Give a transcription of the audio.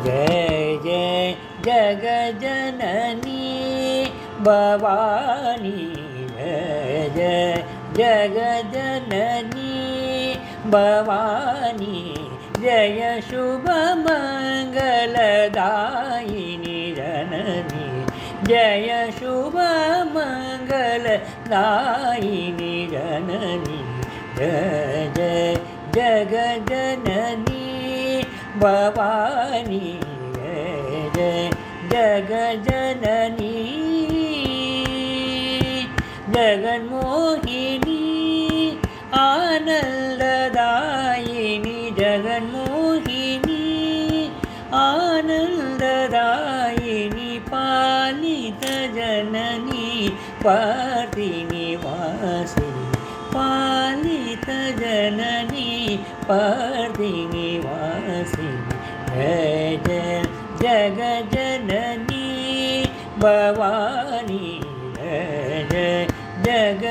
जय जय जगज्जननी भवानी जय जय जगज्जननी भवानी जय शुभमङ्गलदायिनी जननी जय शुभमङ्गलदायिनी जननी जय जय जगज्जननी भवानी जय जगज्जननी जगन्मोहिनी आनन्ददायिनी जगन्मोहिनी आनन्ददायिनी पालितजननी पार्थिनिवासिनी पालितजननी पार्थिनिवासिनी जय जय जगज्जननी भवानी जय जय जग